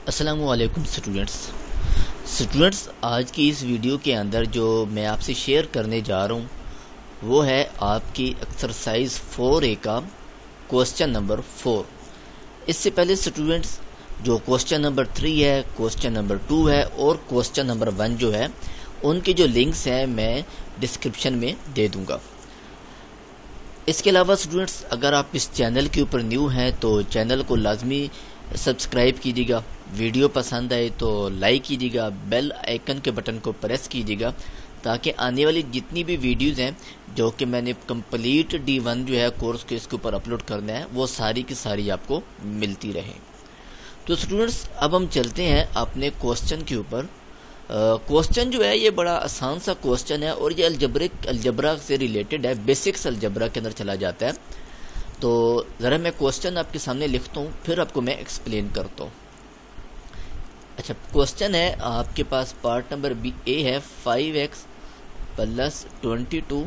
السلام علیکم اسٹوڈنٹس، آج کی اس ویڈیو کے اندر جو میں آپ سے شیئر کرنے جا رہا ہوں وہ ہے آپ کی ایکسرسائز 4A کا کوسچن نمبر 4۔ اس سے پہلے اسٹوڈنٹس جو کوسچن نمبر 3 ہے، کوسچن نمبر 2 ہے اور کوسچن نمبر 1 جو ہے ان کے جو لنکس ہیں میں ڈسکرپشن میں دے دوں گا۔ اس کے علاوہ اسٹوڈنٹس اگر آپ اس چینل کے اوپر نیو ہیں تو چینل کو لازمی سبسکرائب کیجیے گا، ویڈیو پسند آئے تو لائک کیجیے گا، بیل آئیکن کے بٹن کو پریس کیجیے گا تاکہ آنے والی جتنی بھی ویڈیوز ہیں جو کہ میں نے کمپلیٹ D1 جو ہے کورس کے اس کے اوپر اپلوڈ کرنا ہے وہ ساری کی ساری آپ کو ملتی رہیں۔ تو اسٹوڈنٹس اب ہم چلتے ہیں اپنے کوسچن کے اوپر۔ کوسچن جو ہے یہ بڑا آسان سا کوسچن ہے اور یہ الجبرا سے ریلیٹڈ ہے، بیسکس الجبرا کے اندر چلا جاتا ہے۔ تو ذرا میں کوسچن آپ کے سامنے لکھتا ہوں پھر آپ کو میں ایکسپلین کرتا ہوں۔ اچھا، کوسچن ہے آپ کے پاس پارٹ نمبر اے ہے 5x + 22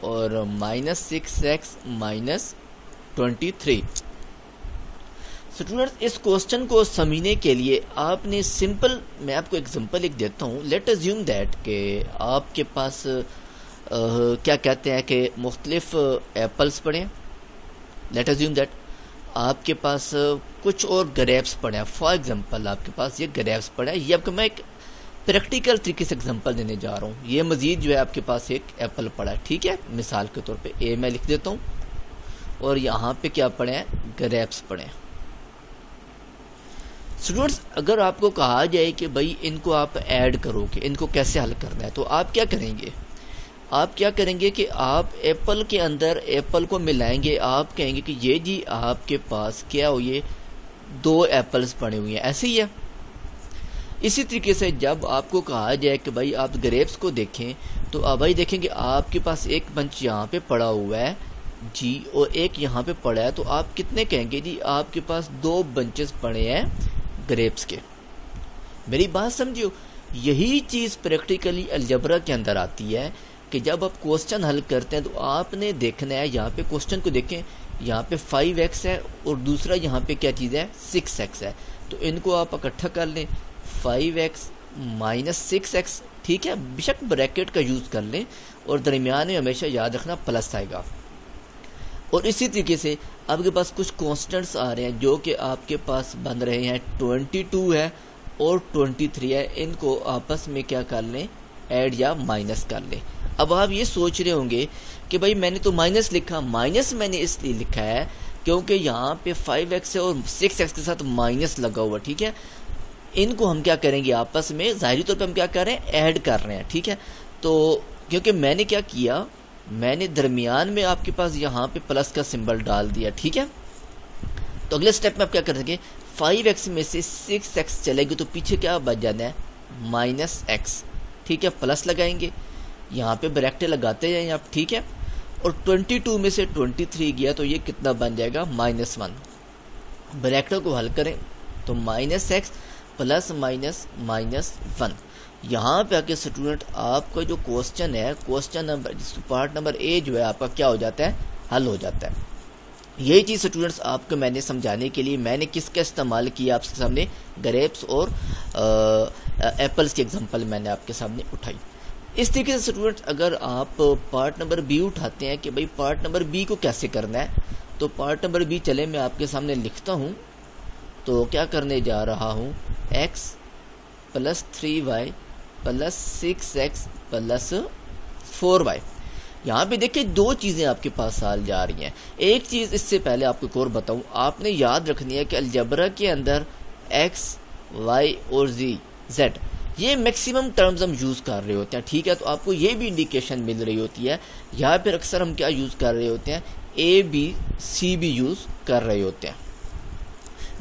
اور -6x - 23۔ اسٹوڈنٹس اس کوسچن کو سمجھنے کے لیے آپ نے سمپل میں آپ کو ایگزامپل لکھ دیتا ہوں۔ لیٹ اسیوم دیٹ کہ آپ کے پاس کیا کہتے ہیں کہ مختلف ایپلس پڑے ہیں۔ لیٹ اسیوم دیٹ آپ کے پاس کچھ اور گریپس پڑے ہیں۔ فار ایگزامپل آپ کے پاس یہ گریپس پڑے ہیں، یہ آپ کو میں ایک پریکٹیکل طریقے سے ایگزامپل دینے جا رہا ہوں۔ یہ مزید جو ہے آپ کے پاس ایک ایپل پڑا ہے، ٹھیک ہے، مثال کے طور پہ اے میں لکھ دیتا ہوں اور یہاں پہ کیا پڑے ہیں، گریپس پڑے ہیں۔ اسٹوڈنٹس اگر آپ کو کہا جائے کہ بھائی ان کو آپ ایڈ کرو کہ ان کو کیسے حل کرنا ہے تو آپ کیا کریں گے؟ آپ کیا کریں گے کہ آپ ایپل کے اندر ایپل کو ملائیں گے، آپ کہیں گے کہ یہ جی آپ کے پاس کیا ہو، یہ 2 ایپلز پڑے ہوئے ہیں، ایسے ہی ہے۔ اسی طریقے سے جب آپ کو کہا جائے کہ بھائی آپ گریپس کو دیکھیں تو آپ بھائی دیکھیں گے آپ کے پاس ایک بنچ یہاں پہ پڑا ہوا ہے جی اور ایک یہاں پہ پڑا ہے، تو آپ کتنے کہیں گے جی آپ کے پاس 2 بنچز پڑے ہیں گریپس کے۔ میری بات سمجھو، یہی چیز پریکٹیکلی الجبرا کے اندر آتی ہے کہ جب آپ کوسچن حل کرتے ہیں تو آپ نے دیکھنا ہے، یہاں پہ کوسچن کو دیکھیں، یہاں پہ 5x ہے اور دوسرا یہاں پہ کیا چیز ہے، 6x ہے، تو ان کو آپ اکٹھا کر لیں، 5x - 6x، ٹھیک ہے، بیشک بریکٹ کا یوز کر لیں اور درمیان میں ہمیشہ یاد رکھنا پلس آئے گا۔ اور اسی طریقے سے آپ کے پاس کچھ کانسٹنٹس آ رہے ہیں جو کہ آپ کے پاس بن رہے ہیں، 22 ہے اور 23 ہے، ان کو آپس میں کیا کر لیں، ایڈ یا مائنس کر لیں۔ اب آپ یہ سوچ رہے ہوں گے کہ بھائی میں نے تو مائنس لکھا، مائنس میں نے اس لیے لکھا ہے کیونکہ یہاں پہ 5x ہے اور 6x کے ساتھ مائنس لگا ہوا، ٹھیک ہے۔ ان کو ہم کیا کریں گے، آپس میں ظاہری طور پہ ہم کیا کر رہے ہیں، ایڈ کر رہے ہیں، ٹھیک ہے۔ تو کیونکہ میں نے کیا کیا، میں نے درمیان میں آپ کے پاس یہاں پہ پلس کا سمبل ڈال دیا، ٹھیک ہے۔ تو اگلے سٹیپ میں آپ کیا کر سکیں، 5x میں سے 6x چلے گی تو پیچھے کیا بچ جانا ہے، -x، ٹھیک ہے، پلس لگائیں گے، یہاں پہ بریکٹیں لگاتے جائیں آپ، ٹھیک ہے۔ اور 22 میں سے 23 گیا تو یہ کتنا بن جائے گا، -1۔ بریکٹوں کو حل کریں تو -x +- -1۔ یہاں پہ آ کے اسٹوڈنٹ آپ کا جو کوسچن ہے، کوسچن نمبر پارٹ نمبر اے جو ہے آپ کا کیا ہو جاتا ہے، حل ہو جاتا ہے۔ یہی چیز اسٹوڈنٹس آپ کو میں نے سمجھانے کے لیے میں نے کس کا استعمال کیا آپ کے سامنے، گریپس اور ایپلس کی ایگزامپل میں نے آپ کے سامنے اٹھائی۔ اس طریقے سے اسٹوڈنٹس اگر آپ پارٹ نمبر بی اٹھاتے ہیں کہ بھئی پارٹ نمبر بی کو کیسے کرنا ہے، تو پارٹ نمبر بی چلے میں آپ کے سامنے لکھتا ہوں۔ تو کیا کرنے جا رہا ہوں، x + 3y + 6x + 4y۔ یہاں پہ دیکھیں 2 چیزیں آپ کے پاس سال جا رہی ہیں۔ ایک چیز اس سے پہلے آپ کو ایک اور بتاؤں، آپ نے یاد رکھنی ہے کہ الجبرا کے اندر x y اور z یہ میکسیمم ٹرمز ہم یوز کر رہے ہوتے ہیں، ٹھیک ہے۔ تو آپ کو یہ بھی انڈیکیشن مل رہی ہوتی ہے، یہاں پہ اکثر ہم کیا یوز کر رہے ہوتے ہیں، a b c بھی یوز کر رہے ہوتے ہیں۔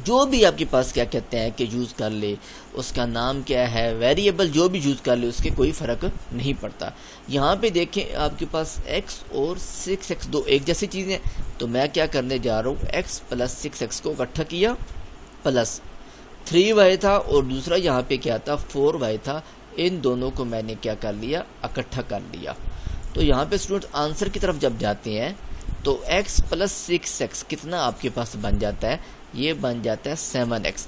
جو بھی آپ کے پاس کیا کہتے ہیں کہ یوز کر لے، اس کا نام کیا ہے، ویریبل جو بھی یوز کر لے اس کے کوئی فرق نہیں پڑتا۔ یہاں پہ دیکھیں آپ کے پاس x اور 6x 2 ایک جیسی چیزیں، تو میں کیا کرنے جا رہا ہوں، x + 6x کو اکٹھا کیا، پلس 3y تھا اور دوسرا یہاں پہ کیا تھا، 4y تھا، ان دونوں کو میں نے کیا کر لیا، اکٹھا کر لیا۔ تو یہاں پہ اسٹوڈنٹ آنسر کی طرف جب جاتے ہیں تو x + 6x کتنا آپ کے پاس بن جاتا ہے، یہ بن جاتا ہے 7x۔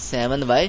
7y।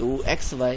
2xy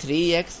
3x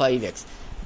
5x।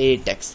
8x।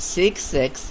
6x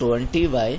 20y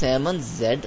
7z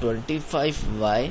25y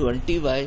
20y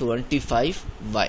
25y,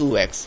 2x,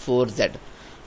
4z।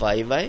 5y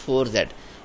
4z।